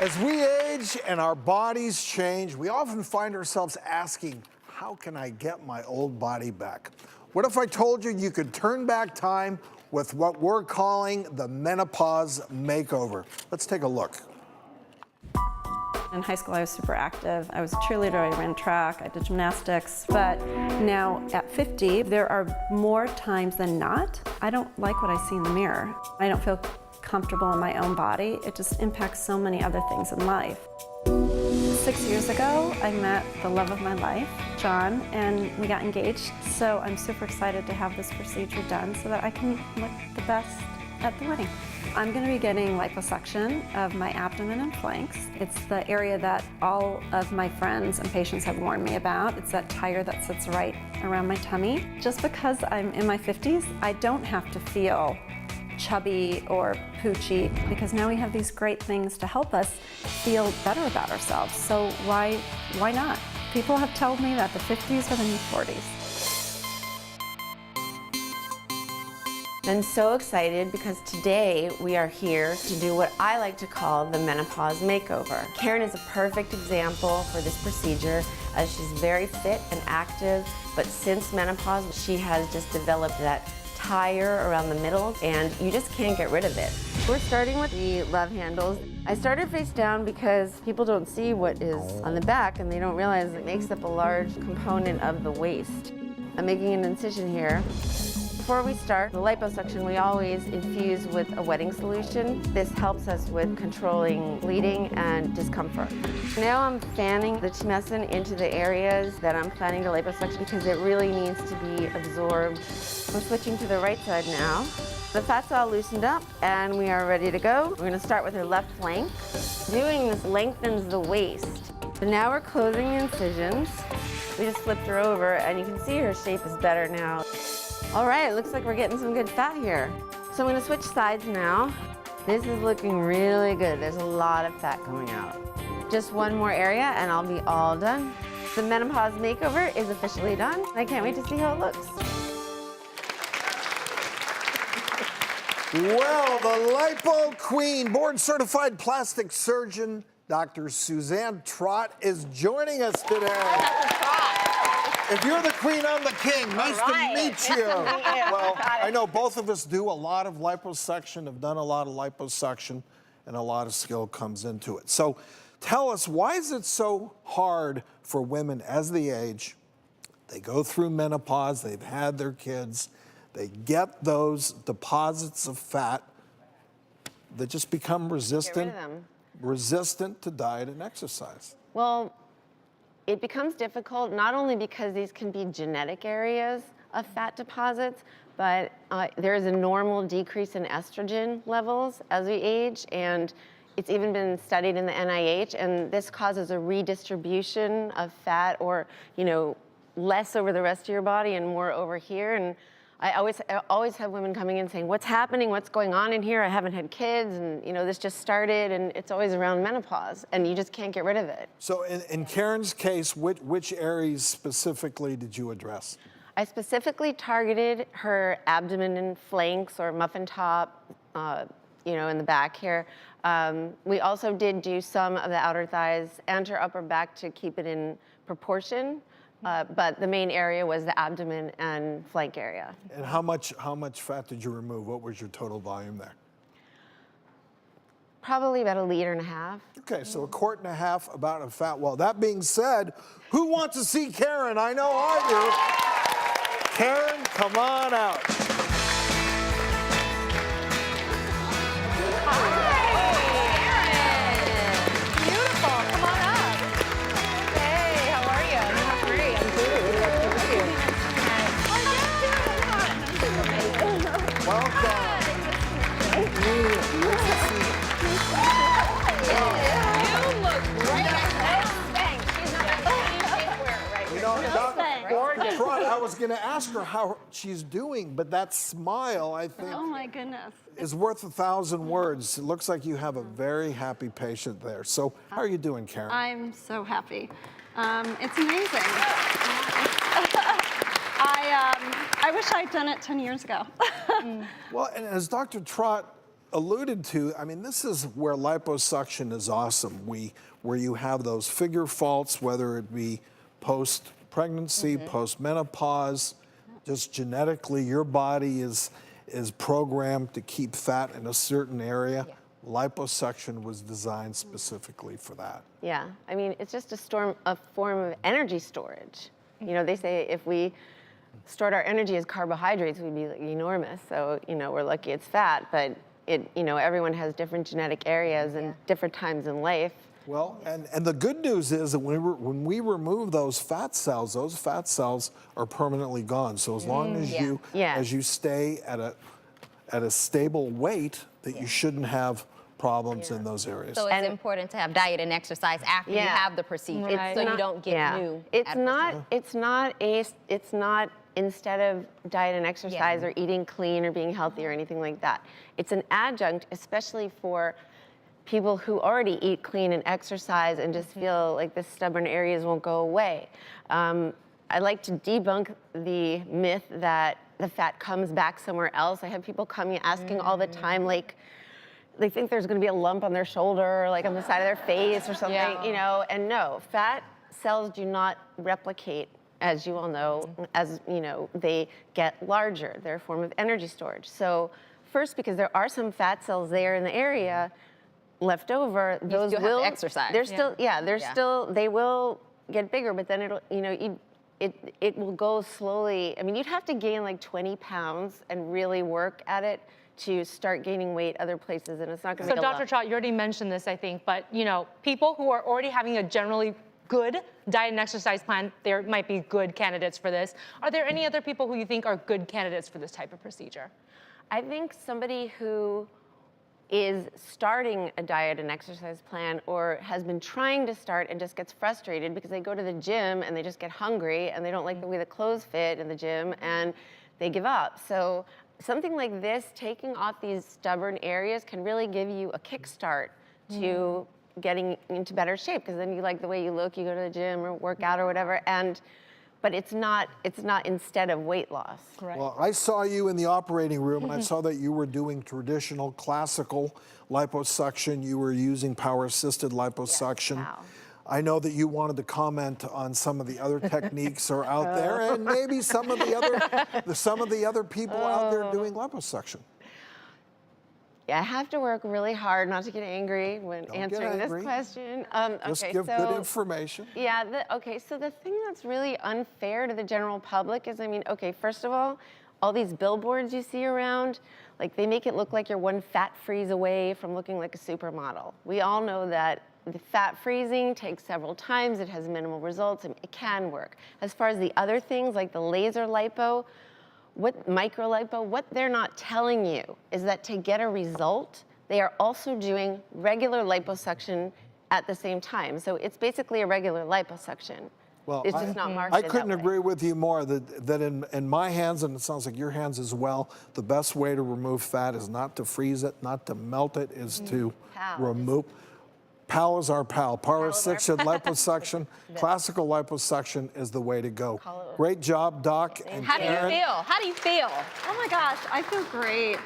As we age and our bodies change, we often find ourselves asking, how can I get my old body back? What if I told you you could turn back time with what we're calling the Menopause Makeover? Let's take a look. In high school, I was super active. I was a cheerleader, I ran track, I did gymnastics. But now at 50, there are more times than not, I don't like what I see in the mirror. I don't feel comfortable in my own body. It just impacts so many other things in life. 6 years ago, I met the love of my life, John, and we got engaged. So I'm super excited to have this procedure done so that I can look the best at the wedding. I'm going to be getting liposuction of my abdomen and flanks. It's the area that all of my friends and patients have warned me about. It's that tire that sits right around my tummy. Just because I'm in my 50s, I don't have to feel chubby or poochy, because now we have these great things to help us feel better about ourselves. So why not? People have told me that the 50s are the new 40s. I'm so excited because today we are here to do what I like to call the Menopause Makeover. Karen is a perfect example for this procedure, as she's very fit and active, but since menopause she has just developed that tire around the middle, and you just can't get rid of it. We're starting with the love handles. I started face down because people don't see what is on the back, and they don't realize it makes up a large component of the waist. I'm making an incision here. Before we start the liposuction, we always infuse with a wetting solution. This helps us with controlling bleeding and discomfort. Now I'm fanning the tumescent into the areas that I'm planning to liposuction because it really needs to be absorbed. We're switching to the right side now. The fat's all loosened up and we are ready to go. We're going to start with her left flank. Doing this lengthens the waist. So now we're closing the incisions. We just flipped her over and you can see her shape is better now. All right, it looks like we're getting some good fat here. So I'm gonna switch sides now. This is looking really good. There's a lot of fat coming out. Just one more area and I'll be all done. The Menopause Makeover is officially done. I can't wait to see how it looks. Well, the Lipo Queen, board-certified plastic surgeon, Dr. Suzanne Trott is joining us today. If you're the queen, I'm the king. Nice to meet you. Well, I know both of us do a lot of liposuction, have done a lot of liposuction, and a lot of skill comes into it. So tell us, why is it so hard for women as they age? They go through menopause, they've had their kids, they get those deposits of fat that just become resistant to diet and exercise. Well, it becomes difficult not only because these can be genetic areas of fat deposits, but there is a normal decrease in estrogen levels as we age, and it's even been studied in the NIH, and this causes a redistribution of fat, or less over the rest of your body and more over here. And I always have women coming in saying, what's happening, what's going on in here? I haven't had kids, and this just started, and it's always around menopause, and you just can't get rid of it. So in Karen's case, which areas specifically did you address? I specifically targeted her abdomen and flanks, or muffin top, in the back here. We also did do some of the outer thighs and her upper back to keep it in proportion. But the main area was the abdomen and flank area. And how much fat did you remove? What was your total volume there? Probably about 1.5 liters. Okay, so 1.5 quart about of fat. Well, that being said, who wants to see Karen? I know I do. Karen, come on out. Dr. Trott, I was going to ask her how she's doing, but that smile, I think, Oh my goodness. is worth 1,000 words. It looks like you have a very happy patient there. So how are you doing, Karen? I'm so happy. It's amazing. I wish I'd done it 10 years ago. Well, and as Dr. Trott alluded to, I mean, this is where liposuction is awesome. Where you have those figure faults, whether it be post-pregnancy, post-menopause, just genetically, your body is programmed to keep fat in a certain area. Yeah. Liposuction was designed specifically for that. Yeah, I mean, it's just a form of energy storage. You know, they say if we stored our energy as carbohydrates, we'd be like, enormous. So, you know, we're lucky it's fat, but everyone has different genetic areas and different times in life. Well, and the good news is that when we remove those fat cells are permanently gone. So as long as you stay at a stable weight, that you shouldn't have problems in those areas. So it's important to have diet and exercise after you have the procedure, so you don't get new. It's not instead of diet and exercise or eating clean or being healthy or anything like that. It's an adjunct, especially for people who already eat clean and exercise and just feel like the stubborn areas won't go away. I like to debunk the myth that the fat comes back somewhere else. I have people coming asking all the time, like, they think there's going to be a lump on their shoulder, or like on the side of their face or something, you know, and no, fat cells do not replicate, as you all know, as, you know, they get larger. They're a form of energy storage. So first, because there are some fat cells there in the area left over, those still will have to exercise. They're still, still, they will get bigger, but then it'll, you know, it will go slowly. I mean, you'd have to gain like 20 pounds and really work at it to start gaining weight other places, and it's not going to So Dr. Trott, you already mentioned this, I think, but you know, people who are already having a generally good diet and exercise plan, there might be good candidates for this. Are there any other people who you think are good candidates for this type of procedure? I think somebody who is starting a diet and exercise plan or has been trying to start and just gets frustrated because they go to the gym and they just get hungry and they don't like the way the clothes fit in the gym and they give up. So something like this, taking off these stubborn areas, can really give you a kickstart to getting into better shape, because then you like the way you look, you go to the gym or work out or whatever, but it's not instead of weight loss. Right. Well, I saw you in the operating room, and I saw that you were doing traditional classical liposuction. You were using power-assisted liposuction. Yes, wow. I know that you wanted to comment on some of the other techniques are out there, and maybe some of the other people out there doing liposuction. Yeah, I have to work really hard not to get angry when Don't get answering angry. this question. Just Okay, give so, good information. Yeah, so the thing that's really unfair to the general public is, I mean, okay, first of all these billboards you see around, like they make it look like you're one fat freeze away from looking like a supermodel. We all know that the fat freezing takes several times, it has minimal results, and it can work. As far as the other things like the laser lipo, micro lipo, what they're not telling you is that to get a result, they are also doing regular liposuction at the same time. So it's basically a regular liposuction. Well, It's just not marketed I couldn't that way. agree with you more that in my hands, and it sounds like your hands as well, the best way to remove fat is not to freeze it, not to melt it, is to remove. PAL is our pal. Power-assisted liposuction, classical liposuction is the way to go. Great job, Doc. And How do you Karen. feel? How do you feel? Oh my gosh, I feel great.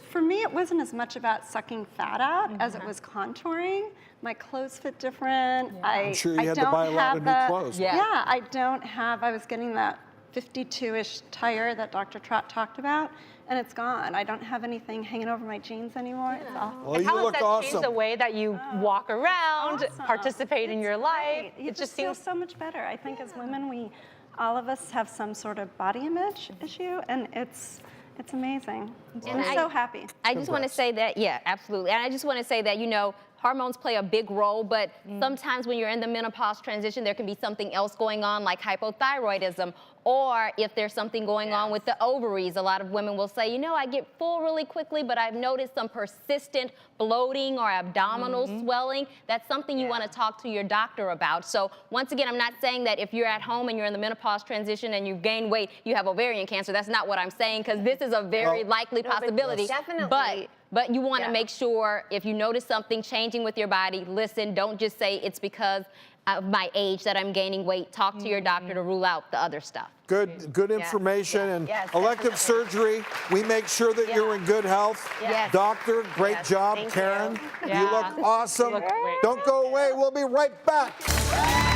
For me, it wasn't as much about sucking fat out as it was contouring. My clothes fit different. I'm sure you I had to don't buy a lot have of new clothes. Yeah. I was getting that 52-ish tire that Dr. Trott talked about, and it's gone. I don't have anything hanging over my jeans anymore. It's all Well, And you how has look that changed awesome. the way that you walk around, awesome. participate in your life? Right. You It just feel seems so much better. I think as women, all of us have some sort of body image issue, and it's amazing. I'm so happy. I just want to say that, yeah, absolutely. And I just want to say that, you know, hormones play a big role, but sometimes when you're in the menopause transition, there can be something else going on, like hypothyroidism, or if there's something going on with the ovaries. A lot of women will say, you know, I get full really quickly, but I've noticed some persistent bloating or abdominal swelling. That's something you want to talk to your doctor about. So once again, I'm not saying that if you're at home and you're in the menopause transition and you've gained weight, you have ovarian cancer. That's not what I'm saying, because this is a very likely possibility. Definitely. But you want to make sure if you notice something changing with your body, listen, don't just say it's because of my age that I'm gaining weight, talk to your doctor to rule out the other stuff. Good information. And yes, elective definitely. surgery, we make sure that you're in good health. Yes. Doctor, great Yes, job. thank you. Karen, Yeah. you look awesome. You look great. Don't go away. We'll be right back.